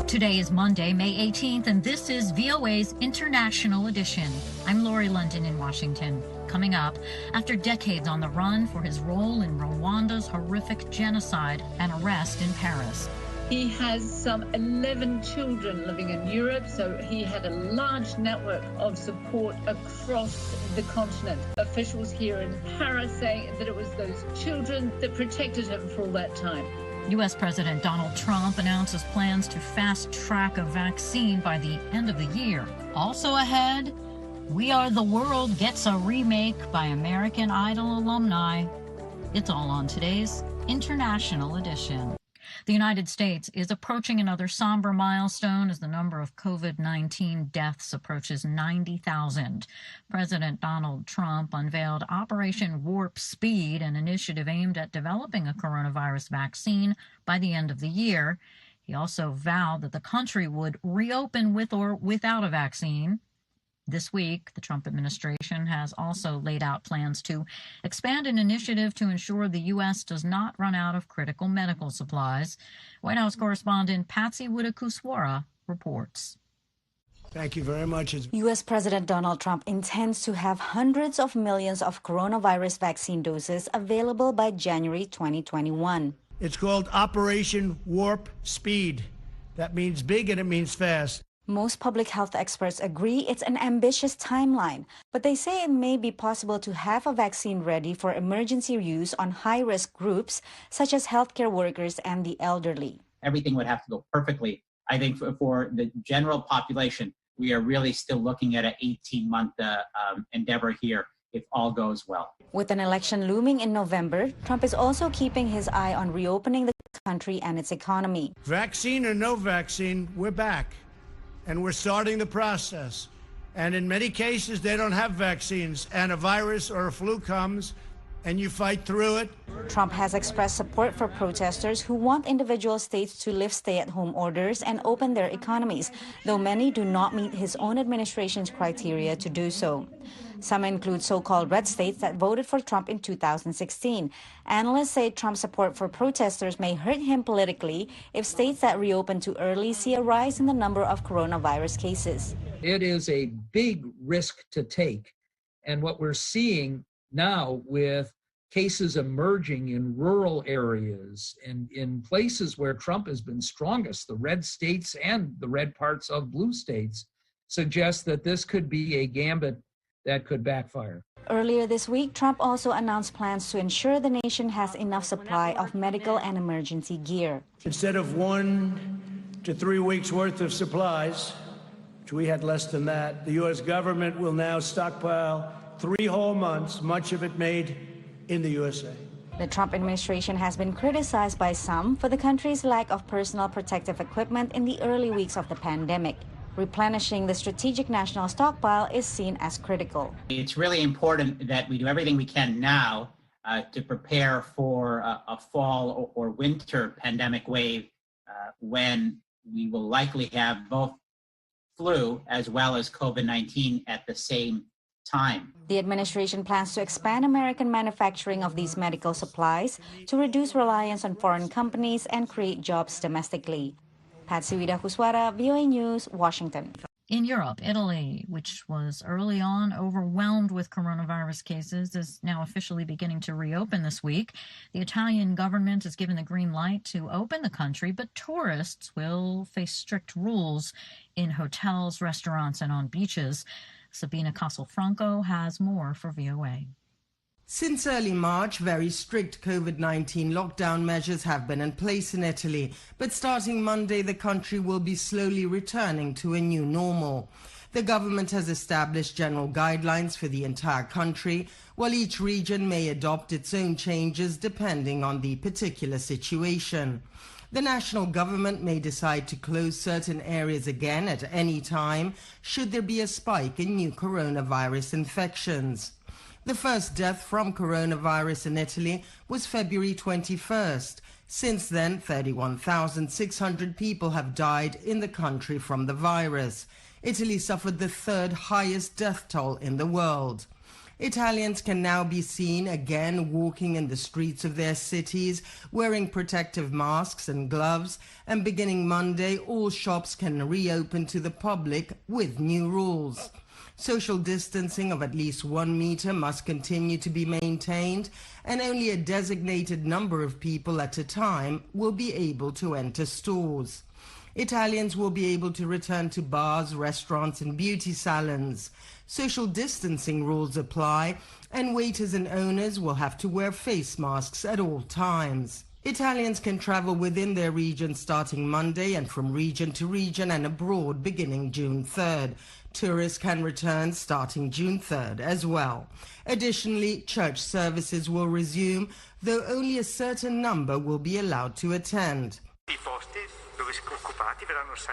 Today is Monday, May 18th, and this is VOA's International Edition. I'm Lori London in Washington. Coming up, after decades on the run for his role in Rwanda's horrific genocide and arrest in Paris. He has some 11 children living in Europe, so he had a large network of support across the continent. Officials here in Paris say that it was those children that protected him for all that time. U.S. President Donald Trump announces plans to fast-track a vaccine by the end of the year. Also ahead, We Are the World gets a remake by American Idol alumni. It's all on today's International Edition. The United States is approaching another somber milestone as the number of COVID-19 deaths approaches 90,000. President Donald Trump unveiled Operation WarpSpeed, an initiative aimed at developing a coronavirus vaccine by the end of the year. He also vowed that the country would reopen with or without a vaccine. This week, the Trump administration has also laid out plans to expand an initiative to ensure the U.S. does not run out of critical medical supplies. White House correspondent Patsy Widakuswara reports. Thank you very much. U.S. President Donald Trump intends to have hundreds of millions of coronavirus vaccine doses available by January 2021. It's called Operation Warp Speed. That means big and it means fast. Most public health experts agree it's an ambitious timeline, but they say it may be possible to have a vaccine ready for emergency use on high-risk groups, such as healthcare workers and the elderly. Everything would have to go perfectly. I think for the general population, we are really still looking at an 18-month endeavor here, if all goes well. With an election looming in November, Trump is also keeping his eye on reopening the country and its economy. Vaccine or no vaccine, we're back. And we're starting the process. And in many cases, they don't have vaccines, and a virus or a flu comes, and you fight through it. Trump has expressed support for protesters who want individual states to lift stay-at-home orders and open their economies, though many do not meet his own administration's criteria to do so. Some include so-called red states that voted for Trump in 2016. Analysts say Trump's support for protesters may hurt him politically if states that reopen too early see a rise in the number of coronavirus cases. It is a big risk to take. And what we're seeing now with cases emerging in rural areas and in places where Trump has been strongest, the red states and the red parts of blue states, suggests that this could be a gambit that could backfire. Earlier this week, Trump also announced plans to ensure the nation has enough supply of medical and emergency gear. Instead of 1 to 3 weeks worth of supplies, which we had less than that, the U.S. government will now stockpile 3 whole months, much of it made in the USA. The Trump administration has been criticized by some for the country's lack of personal protective equipment in the early weeks of the pandemic. Replenishing the strategic national stockpile is seen as critical. It's really important that we do everything we can now to prepare for a fall or winter pandemic wave when we will likely have both flu as well as COVID-19 at the same time. The administration plans to expand American manufacturing of these medical supplies to reduce reliance on foreign companies and create jobs domestically. Patsy Widakuswara, VOA News, Washington. In Europe, Italy, which was early on overwhelmed with coronavirus cases, is now officially beginning to reopen this week. The Italian government has given the green light to open the country, but tourists will face strict rules in hotels, restaurants, and on beaches. Sabina Castelfranco has more for VOA. Since early March, very strict COVID-19 lockdown measures have been in place in Italy, but starting Monday, the country will be slowly returning to a new normal. The government has established general guidelines for the entire country, while each region may adopt its own changes depending on the particular situation. The national government may decide to close certain areas again at any time should there be a spike in new coronavirus infections. The first death from coronavirus in Italy was February 21st. Since then, 31,600 people have died in the country from the virus. Italy suffered the third highest death toll in the world. Italians can now be seen again walking in the streets of their cities, wearing protective masks and gloves, and beginning Monday, all shops can reopen to the public with new rules. Social distancing of at least 1 meter must continue to be maintained, and only a designated number of people at a time will be able to enter stores. Italians will be able to return to bars, restaurants, and beauty salons. Social distancing rules apply, and waiters and owners will have to wear face masks at all times. Italians can travel within their region starting Monday and from region to region and abroad beginning June 3rd. Tourists can return starting June 3rd as well. Additionally, church services will resume, though only a certain number will be allowed to attend.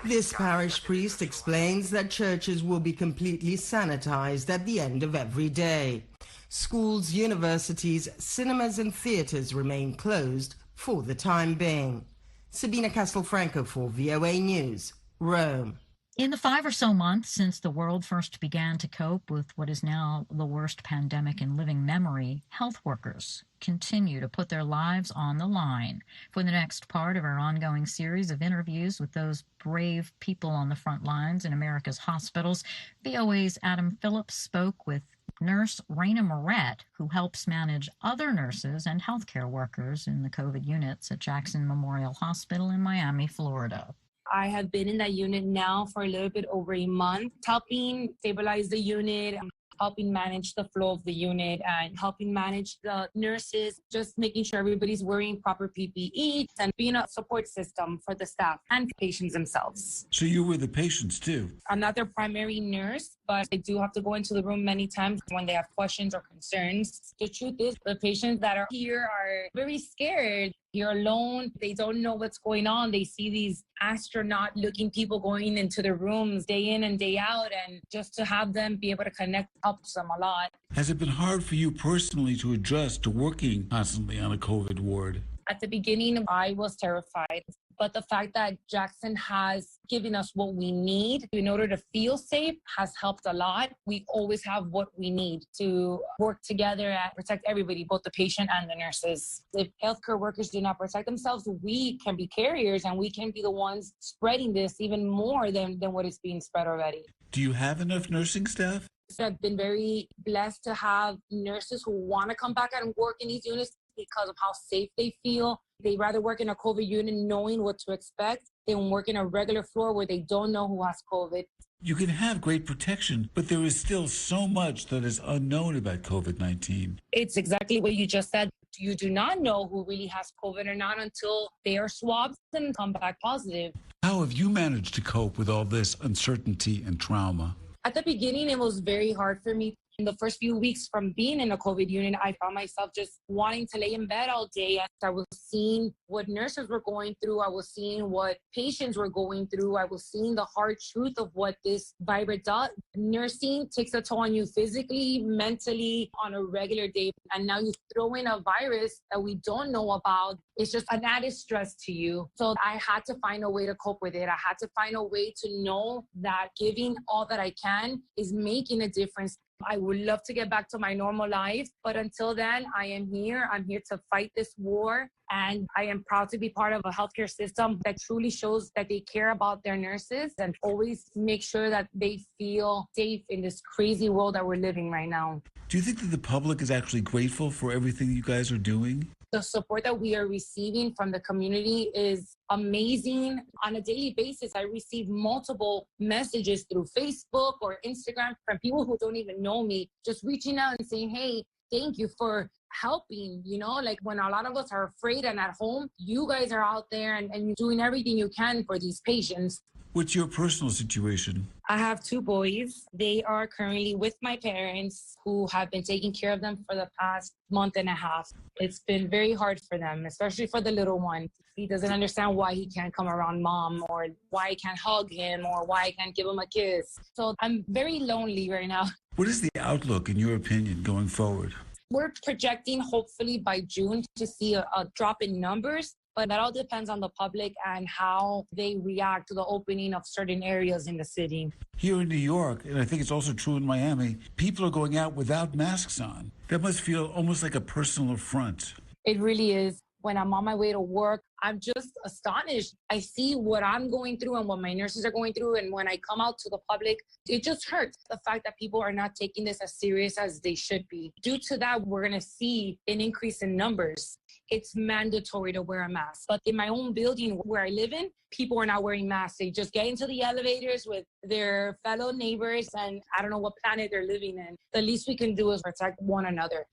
This parish priest explains that churches will be completely sanitized at the end of every day. Schools, universities, cinemas and theaters remain closed for the time being. Sabina Castelfranco for VOA News, Rome. In the 5 or so months since the world first began to cope with what is now the worst pandemic in living memory, health workers continue to put their lives on the line. For the next part of our ongoing series of interviews with those brave people on the front lines in America's hospitals, VOAs Adam Phillips spoke with nurse Raina Mouret, who helps manage other nurses and healthcare workers in the COVID units at Jackson Memorial Hospital in Miami, Florida. I have been in that unit now for a little bit over a month, helping stabilize the unit, helping manage the flow of the unit, and helping manage the nurses, just making sure everybody's wearing proper PPE and being a support system for the staff and patients themselves. So you were the patients too? I'm not their primary nurse, but I do have to go into the room many times when they have questions or concerns. The truth is, the patients that are here are very scared. You're alone. They don't know what's going on. They see these astronaut-looking people going into their rooms day in and day out, and just to have them be able to connect helps them a lot. Has it been hard for you personally to adjust to working constantly on a COVID ward? At the beginning, I was terrified. But the fact that Jackson has given us what we need in order to feel safe has helped a lot. We always have what we need to work together and protect everybody, both the patient and the nurses. If healthcare workers do not protect themselves, we can be carriers and we can be the ones spreading this even more than what is being spread already. Do you have enough nursing staff? So I've been very blessed to have nurses who want to come back and work in these units because of how safe they feel. They rather work in a COVID unit knowing what to expect than work in a regular floor where they don't know who has COVID. You can have great protection, but there is still so much that is unknown about COVID-19. It's exactly what you just said. You do not know who really has COVID or not until they are swabbed and come back positive. How have you managed to cope with all this uncertainty and trauma? At the beginning, it was very hard for me. In the first few weeks from being in a COVID unit, I found myself just wanting to lay in bed all day. I was seeing what nurses were going through. I was seeing what patients were going through. I was seeing the hard truth of what this virus does. Nursing takes a toll on you physically, mentally, on a regular day. And now you throw in a virus that we don't know about. It's just an added stress to you. So I had to find a way to cope with it. I had to find a way to know that giving all that I can is making a difference. I would love to get back to my normal life, but until then, I am here. I'm here to fight this war, and I am proud to be part of a healthcare system that truly shows that they care about their nurses and always make sure that they feel safe in this crazy world that we're living right now. Do you think that the public is actually grateful for everything you guys are doing? The support that we are receiving from the community is amazing. On a daily basis, I receive multiple messages through Facebook or Instagram from people who don't even know me, just reaching out and saying, hey, thank you for helping. You know, like when a lot of us are afraid and at home, you guys are out there and you're doing everything you can for these patients. What's your personal situation? I have 2 boys. They are currently with my parents who have been taking care of them for the past month and a half. It's been very hard for them, especially for the little one. He doesn't understand why he can't come around mom or why I can't hug him or why I can't give him a kiss. So I'm very lonely right now. What is the outlook, in your opinion, going forward? We're projecting hopefully by June to see a drop in numbers. But that all depends on the public and how they react to the opening of certain areas in the city. Here in New York, and I think it's also true in Miami, people are going out without masks on. That must feel almost like a personal affront. It really is. When I'm on my way to work, I'm just astonished. I see what I'm going through and what my nurses are going through. And when I come out to the public, it just hurts. The fact that people are not taking this as serious as they should be. Due to that, we're going to see an increase in numbers. It's mandatory to wear a mask. But in my own building where I live in, people are not wearing masks. They just get into the elevators with their fellow neighbors, and I don't know what planet they're living in. The least we can do is protect one another.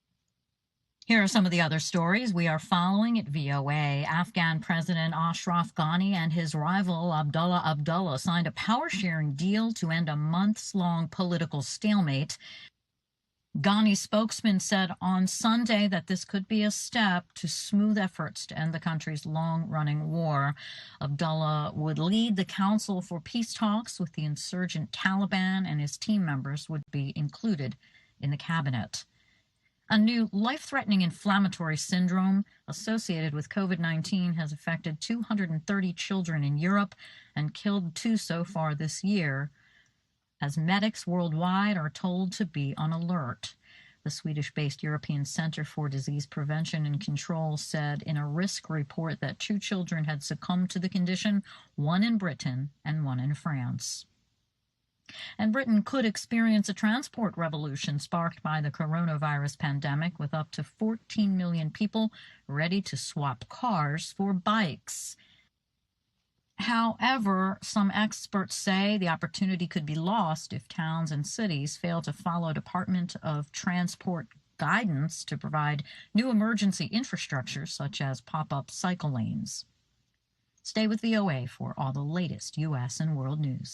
Here are some of the other stories we are following at VOA. Afghan President Ashraf Ghani and his rival Abdullah signed a power-sharing deal to end a months-long political stalemate. Ghani's spokesman said on Sunday that this could be a step to smooth efforts to end the country's long-running war. Abdullah would lead the Council for Peace talks with the insurgent Taliban, and his team members would be included in the cabinet. A new life-threatening inflammatory syndrome associated with COVID-19 has affected 230 children in Europe and killed 2 so far this year, as medics worldwide are told to be on alert. The Swedish-based European Center for Disease Prevention and Control said in a risk report that 2 children had succumbed to the condition, 1 in Britain and 1 in France. And Britain could experience a transport revolution sparked by the coronavirus pandemic, with up to 14 million people ready to swap cars for bikes. However, some experts say the opportunity could be lost if towns and cities fail to follow Department of Transport guidance to provide new emergency infrastructure such as pop-up cycle lanes. Stay with VOA for all the latest U.S. and world news.